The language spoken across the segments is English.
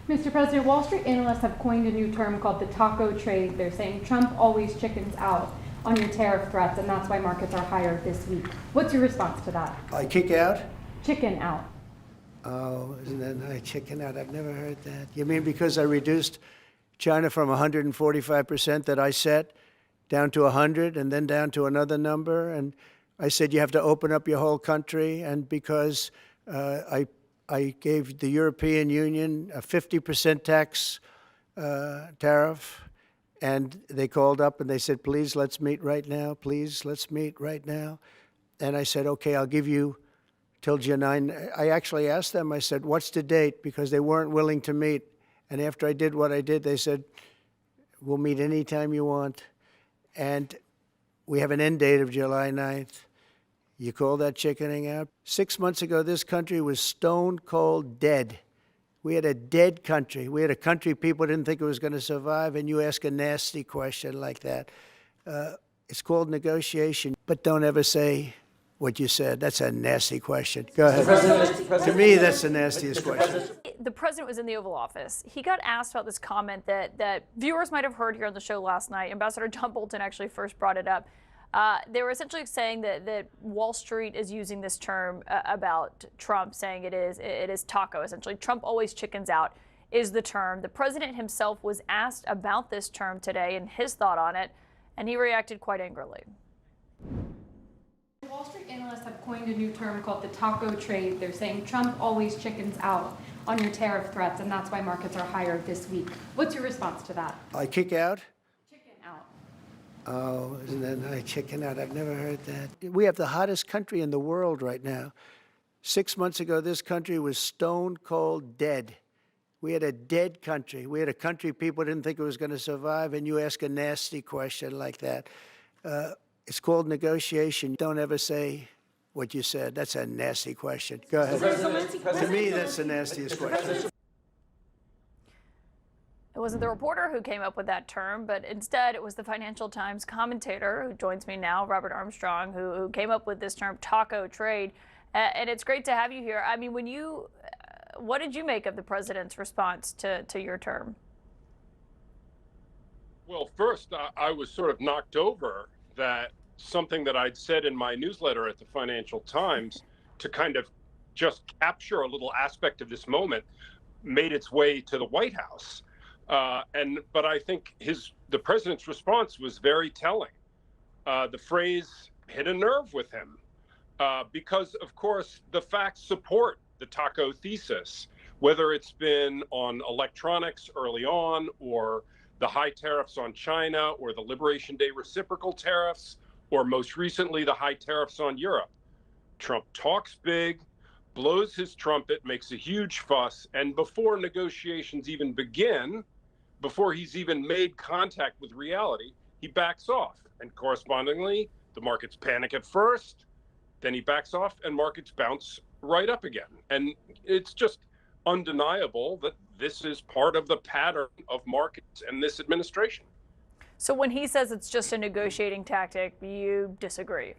Mr. President, Wall Street analysts have coined a new term called the taco trade. They're saying Trump always chickens out on your tariff threats, and that's why markets are higher this week. What's your response to that? I kick out? Chicken out. Oh, isn't that nice? Chicken out. I've never heard that. You mean because I reduced China from 145% that I set down to 100 and then down to another number? And I said you have to open up your whole country. And because I gave the European Union a 50% tax tariff, and they called up and they said, please, let's meet right now. Please, let's meet right now. And I said, okay, I'll give you till July 9. I actually asked them, I said, what's the date? Because they weren't willing to meet. And after I did what I did, they said, we'll meet anytime you want. And we have an end date of July 9th. You call that chickening out? 6 months ago, this country was stone cold dead. We had a dead country. We had a country people didn't think it was going to survive, and you ask a nasty question like that. It's called negotiation, but don't ever say what you said. That's a nasty question. Go ahead. To me, that's the nastiest question. The president was in the Oval Office. He got asked about this comment that viewers might have heard here on the show last night. Ambassador John Bolton actually first brought it up. They were essentially saying that Wall Street is using this term about Trump, saying it is taco, essentially. Trump always chickens out is the term. The president himself was asked about this term today and his thought on it, and he reacted quite angrily. Wall Street analysts have coined a new term called the taco trade. They're saying Trump always chickens out on your tariff threats, and that's why markets are higher this week. What's your response to that? I kick out? Chicken out. Oh, isn't that nice? Chicken out. I've never heard that. We have the hottest country in the world right now. 6 months ago, this country was stone cold dead. We had a dead country. We had a country people didn't think it was going to survive, and you ask a nasty question like that. It's called negotiation. Don't ever say what you said. That's a nasty question. Go ahead. To me, that's the nastiest question. It wasn't the reporter who came up with that term, but instead it was the Financial Times commentator who joins me now, Robert Armstrong, who came up with this term, taco trade. And it's great to have you here. I mean, what did you make of the president's response to your term? Well, first, I was sort of knocked over that something that I'd said in my newsletter at the Financial Times to kind of just capture a little aspect of this moment made its way to the White House. But I think the president's response was very telling. The phrase hit a nerve with him because, of course, the facts support the taco thesis, whether it's been on electronics early on or the high tariffs on China or the Liberation Day reciprocal tariffs, or most recently, the high tariffs on Europe. Trump talks big, blows his trumpet, makes a huge fuss, and before negotiations even begin, before he's even made contact with reality, he backs off. And correspondingly, the markets panic at first, then he backs off and markets bounce right up again. And it's just undeniable that this is part of the pattern of markets and this administration. So when he says it's just a negotiating tactic, you disagree?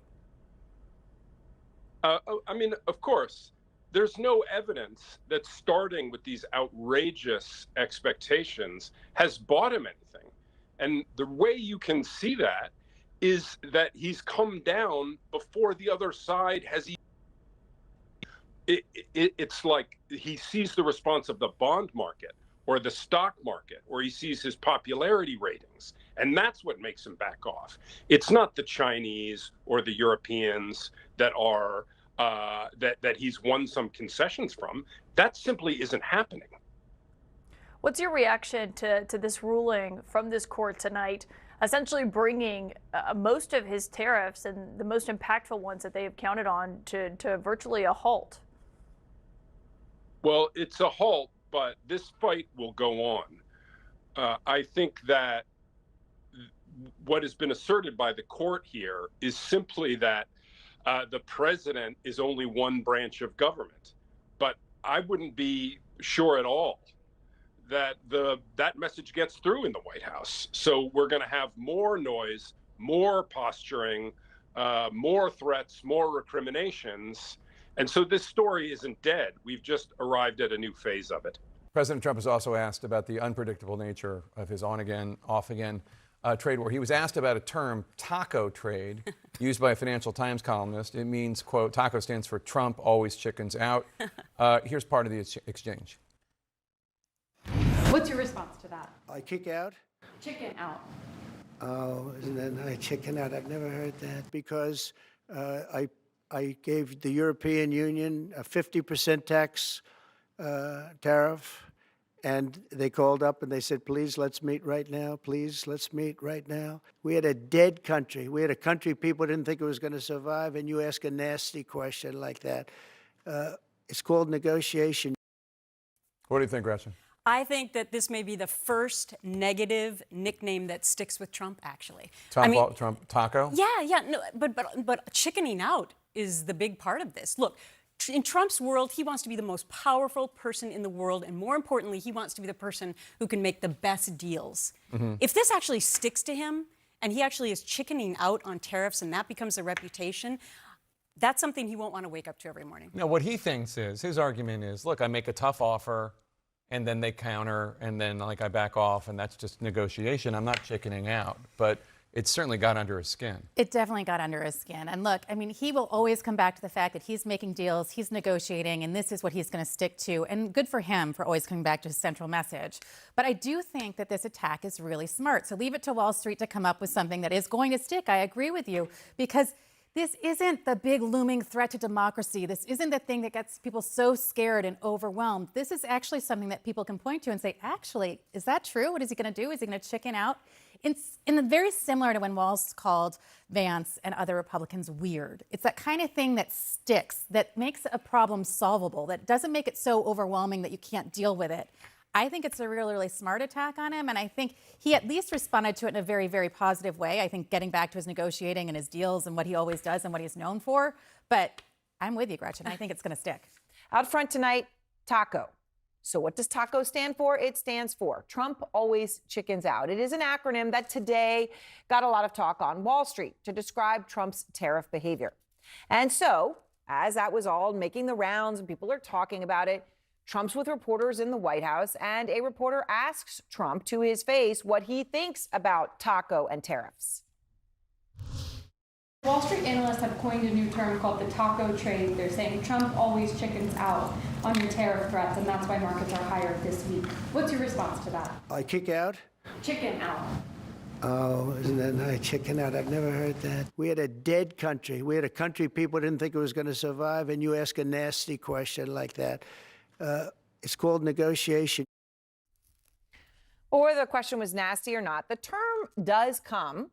I mean, of course, there's no evidence that starting with these outrageous expectations has bought him anything. And the way you can see that is that he's come down before the other side has even. It's like he sees the response of the bond market or the stock market, or he sees his popularity ratings, and that's what makes him back off. It's not the Chinese or the Europeans that are that he's won some concessions from. That simply isn't happening. What's your reaction to this ruling from this court tonight, essentially bringing most of his tariffs and the most impactful ones that they have counted on to virtually a halt? Well, it's a halt, but this fight will go on. I think that what has been asserted by the court here is simply that the president is only one branch of government. But I wouldn't be sure at all that that message gets through in the White House. So we're going to have more noise, more posturing, more threats, more recriminations. And so this story isn't dead. We've just arrived at a new phase of it. President Trump was also asked about the unpredictable nature of his on-again, off-again trade war. He was asked about a term, taco trade, used by a Financial Times columnist. It means, quote, taco stands for Trump always chickens out. Here's part of the exchange. What's your response to that? I kick out? Chicken out. Oh, and then I chicken out. I've never heard that because I gave the European Union a 50% tax tariff, and they called up and they said, please, let's meet right now. Please, let's meet right now. We had a dead country. We had a country people didn't think it was going to survive, and you ask a nasty question like that. It's called negotiation. What do you think, Gretchen? I think that this may be the first negative nickname that sticks with Trump, actually. Trump taco? Yeah, no, but chickening out is the big part of this. Look, in Trump's world, he wants to be the most powerful person in the world, and more importantly, he wants to be the person who can make the best deals. If this actually sticks to him, and he actually is chickening out on tariffs, and that becomes a reputation, that's something he won't want to wake up to every morning. No, what he thinks is, his argument is, look, I make a tough offer, and then they counter, and then I back off, and that's just negotiation. I'm not chickening out, but it certainly got under his skin. It definitely got under his skin. And look, I mean, he will always come back to the fact that he's making deals, he's negotiating, and this is what he's going to stick to. And good for him for always coming back to his central message. But I do think that this attack is really smart. So leave it to Wall Street to come up with something that is going to stick. I agree with you, because this isn't the big looming threat to democracy. This isn't the thing that gets people so scared and overwhelmed. This is actually something that people can point to and say, actually, is that true? What is he going to do? Is he going to chicken out? It's very similar to when Walz called Vance and other Republicans weird. It's that kind of thing that sticks, that makes a problem solvable, that doesn't make it so overwhelming that you can't deal with it. I think it's a really, really smart attack on him, and I think he at least responded to it in a very, very positive way. I think getting back to his negotiating and his deals and what he always does and what he's known for. But I'm with you, Gretchen. I think it's going to stick. Out front tonight, taco. So what does TACO stand for? It stands for Trump always chickens out. It is an acronym that today got a lot of talk on Wall Street to describe Trump's tariff behavior. And so, as that was all making the rounds and people are talking about it, Trump's with reporters in the White House, and a reporter asks Trump to his face what he thinks about taco and tariffs. Wall Street analysts have coined a new term called the taco trade. They're saying Trump always chickens out on your tariff threats, and that's why markets are higher this week. What's your response to that? I kick out? Chicken out. Oh, and then I chicken out. I've never heard that. We had a dead country. We had a country people didn't think it was going to survive, and you ask a nasty question like that. It's called negotiation. Or whether the question was nasty or not, the term does come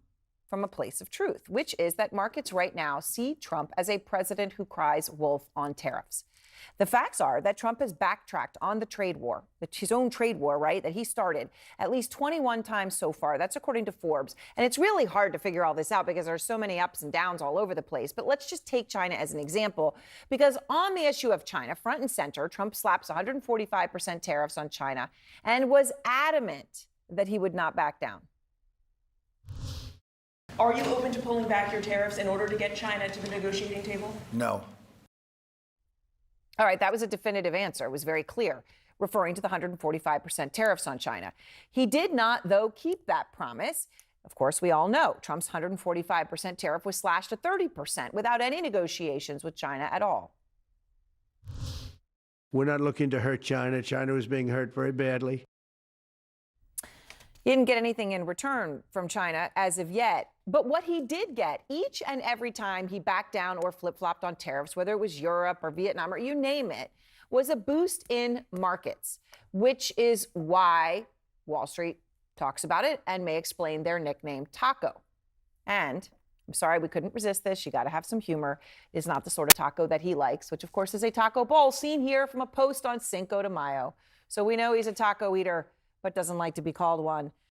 from a place of truth, which is that markets right now see Trump as a president who cries wolf on tariffs. The facts are that Trump has backtracked on the trade war, his own trade war, right, that he started at least 21 times so far. That's according to Forbes. And it's really hard to figure all this out because there's so many ups and downs all over the place. But let's just take China as an example, because on the issue of China, front and center, Trump slaps 145% tariffs on China and was adamant that he would not back down. Are you open to pulling back your tariffs in order to get China to the negotiating table? No. All right, that was a definitive answer. It was very clear, referring to the 145% tariffs on China. He did not, though, keep that promise. Of course, we all know Trump's 145% tariff was slashed to 30% without any negotiations with China at all. We're not looking to hurt China. China was being hurt very badly. He didn't get anything in return from China as of yet. But what he did get each and every time he backed down or flip-flopped on tariffs, whether it was Europe or Vietnam or you name it, was a boost in markets, which is why Wall Street talks about it and may explain their nickname taco. And I'm sorry, we couldn't resist this. You got to have some humor. It's not the sort of taco that he likes, which of course is a taco bowl seen here from a post on Cinco de Mayo. So we know he's a taco eater, but doesn't like to be called one.